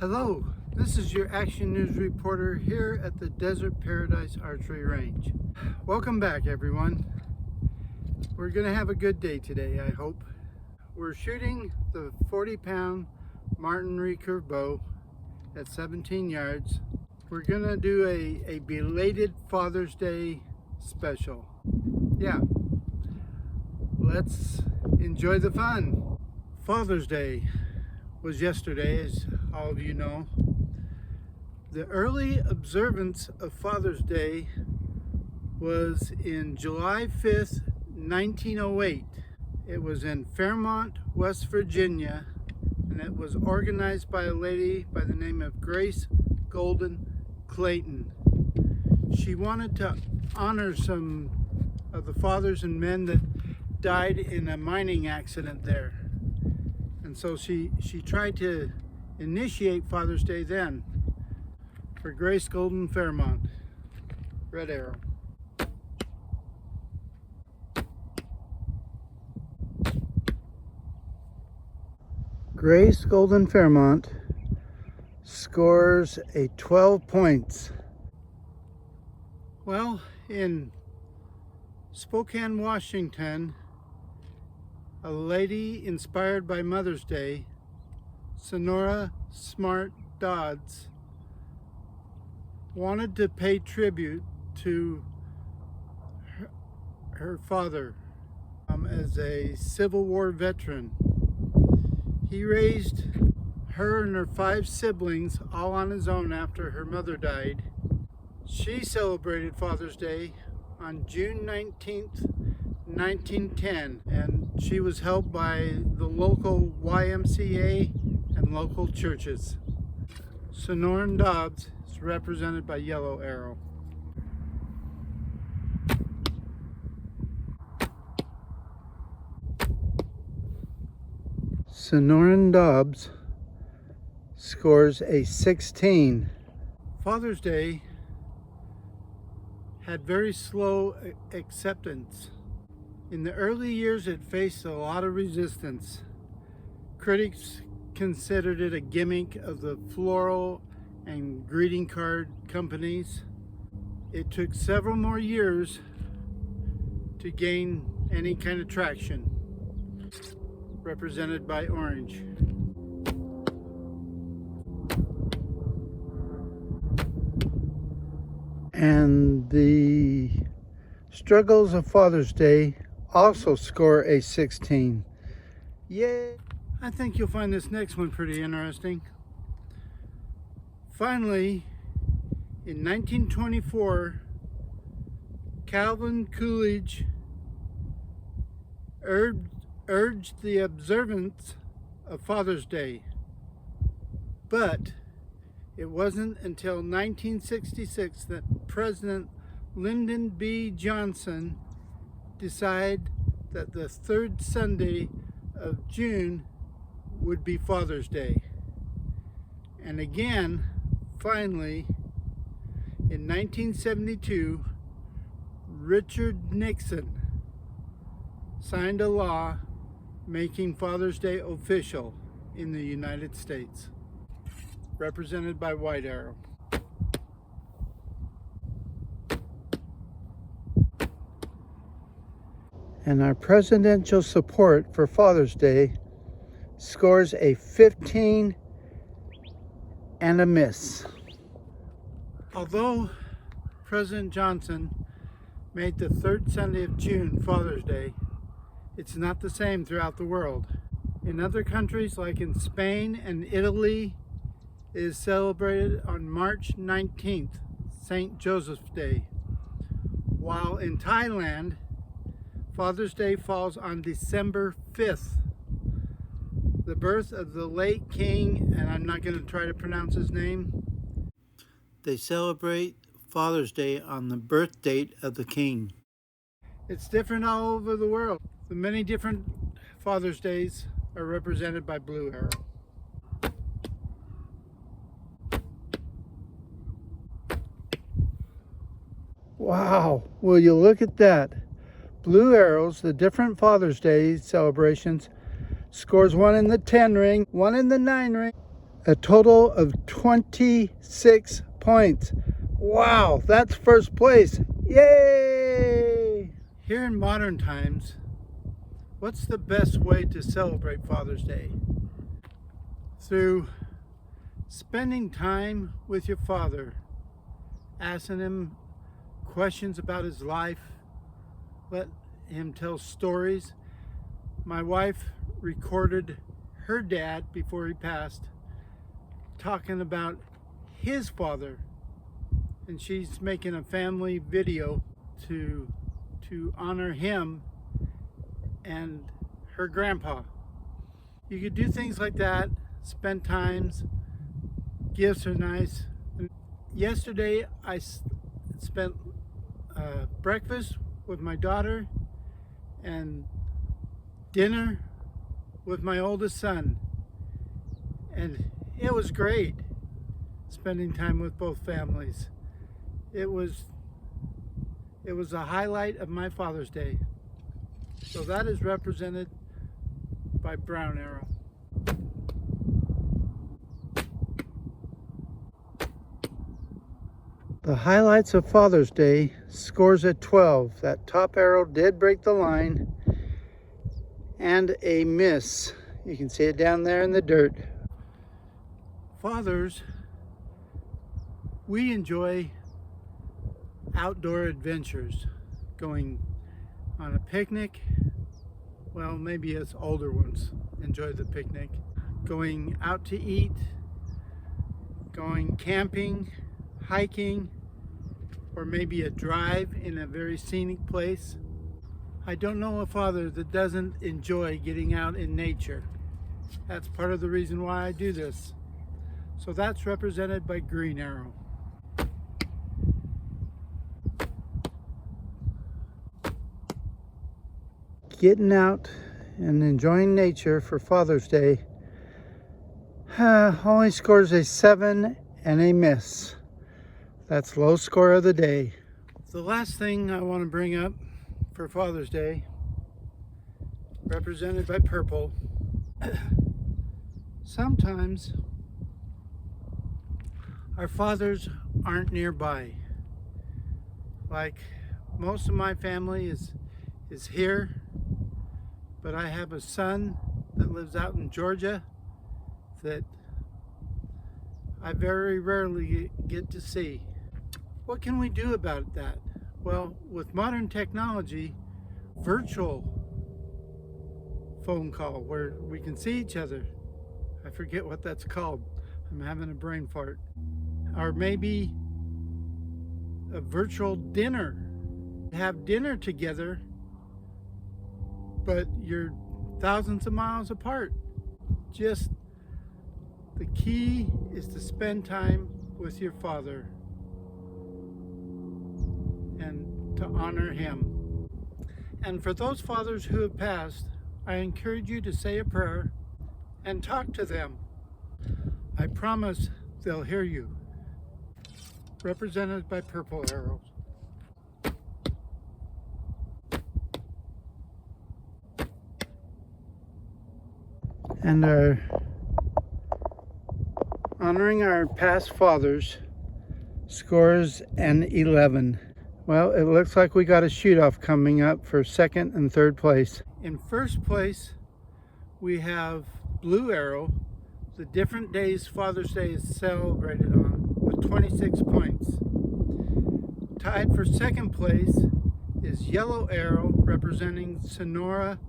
Hello, this is your Action News reporter here at the Desert Paradise Archery Range. Welcome back, everyone. We're going to have a good day today, I hope. We're shooting the 40-pound Martin recurve bow at 17 yards. We're going to do a belated Father's Day special. Yeah, let's enjoy the fun. Father's Day was yesterday, as all of you know. The early observance of Father's Day was in July 5th, 1908. It was in Fairmont, West Virginia, and it was organized by a lady by the name of Grace Golden Clayton. She wanted to honor some of the fathers and men that died in a mining accident there. And so she tried to initiate Father's Day then for Grace Golden Fairmont. Red arrow. Grace Golden Fairmont scores a 12 points. Well, in Spokane, Washington, a lady inspired by Mother's Day, Sonora Smart Dodds, wanted to pay tribute to her father as a Civil War veteran. He raised her and her 5 siblings all on his own after her mother died. She celebrated Father's Day on June 19th, 1910, and she was helped by the local YMCA and local churches. Sonoran Dobbs is represented by yellow arrow. Sonoran Dobbs scores a 16. Father's Day had very slow acceptance. In the early years, it faced a lot of resistance. Critics considered it a gimmick of the floral and greeting card companies. It took several more years to gain any kind of traction, represented by orange. And the struggles of Father's Day also score a 16. Yay! I think you'll find this next one pretty interesting. Finally, in 1924, Calvin Coolidge urged the observance of Father's Day, but it wasn't until 1966 that President Lyndon B. Johnson decided that the third Sunday of June would be Father's Day. And again, finally, in 1972, Richard Nixon signed a law making Father's Day official in the United States, represented by white arrow. And our presidential support for Father's Day scores a 15 and a miss. Although President Johnson made the third Sunday of June Father's Day, it's not the same throughout the world. In other countries, like in Spain and Italy, it is celebrated on March 19th, St. Joseph's Day, while in Thailand, Father's Day falls on December 5th, the birth of the late king, and I'm not going to try to pronounce his name. They celebrate Father's Day on the birth date of the king. It's different all over the world. The many different Father's Days are represented by blue arrow. Wow, will you look at that? Blue arrows, the different Father's Day celebrations, scores 1 in the 10 ring, 1 in the 9 ring, A total of 26 points. Wow, that's first place. Yay! Here in modern times, what's the best way to celebrate Father's Day? Through spending time with your father, asking him questions about his life, let him tell stories. My wife recorded her dad before he passed, talking about his father, and she's making a family video to honor him and her grandpa. You could do things like that, spend times. Gifts are nice. Yesterday I spent breakfast with my daughter and dinner with my oldest son, and it was great spending time with both families. It was a highlight of my Father's Day. So that is represented by Brown Arrow. The highlights of Father's Day scores at 12. That top arrow did break the line, and a miss. You can see it down there in the dirt. Fathers, we enjoy outdoor adventures, going on a picnic. Well, maybe us older ones enjoy the picnic. Going out to eat, going camping, hiking, or maybe a drive in a very scenic place. I don't know a father that doesn't enjoy getting out in nature. That's part of the reason why I do this. So that's represented by Green Arrow. Getting out and enjoying nature for Father's Day only scores a 7 and a miss. That's low score of the day. The last thing I want to bring up for Father's Day, represented by purple. Sometimes our fathers aren't nearby. Like most of my family is here, but I have a son that lives out in Georgia that I very rarely get to see. What can we do about that? Well, with modern technology, virtual phone call where we can see each other. I forget what that's called. I'm having a brain fart. Or maybe a virtual dinner. Have dinner together, but you're thousands of miles apart. Just the key is to spend time with your father and to honor him. And for those fathers who have passed, I encourage you to say a prayer and talk to them. I promise they'll hear you. Represented by purple arrows. And honoring our past fathers scores an 11. Well, it looks like we got a shoot-off coming up for second and third place. In first place, we have Blue Arrow, the different days Father's Day is celebrated on, with 26 points. Tied for second place is Yellow Arrow, representing Sonora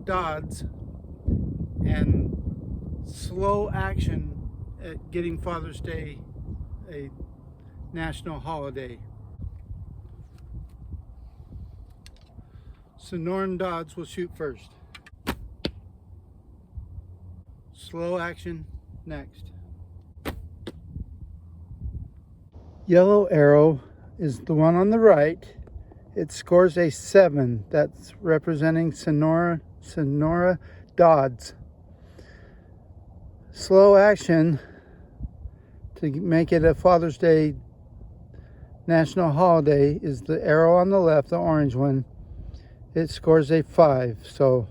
Dodds, and Slow Action at getting Father's Day a national holiday. Sonoran Dodds will shoot first. Slow Action next. Yellow Arrow is the one on the right. It scores a 7. That's representing Sonora Dodds. Slow Action, to make it a Father's Day national holiday, is the arrow on the left, the orange one. It scores a 5. So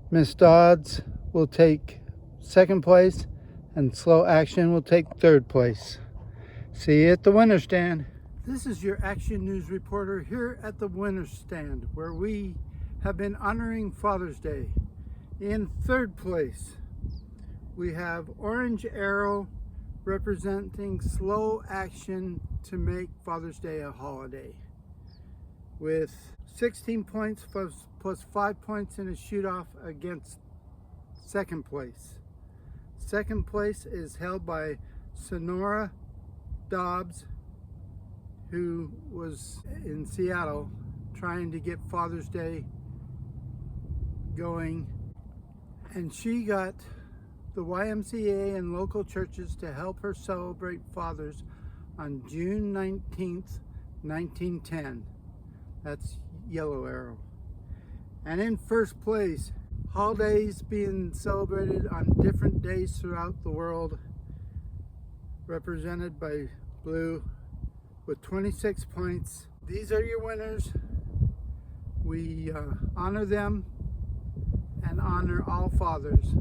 Miss Dodds will take second place, and slow action will take third place. See you at the winner's stand. This is your Action News reporter here at the winner's stand, where we have been honoring Father's Day. In third place, we have Orange Arrow, representing slow action to make Father's Day a holiday, with 16 points plus 5 points in a shoot-off against second place. Second place is held by Sonora Dobbs, who was in Seattle trying to get Father's Day going, and she got the YMCA and local churches to help her celebrate fathers on June 19th, 1910. That's Yellow Arrow. And in first place, holidays being celebrated on different days throughout the world, represented by Blue with 26 points. These are your winners. We honor them and honor all fathers.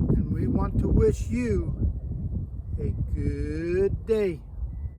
And we want to wish you a good day.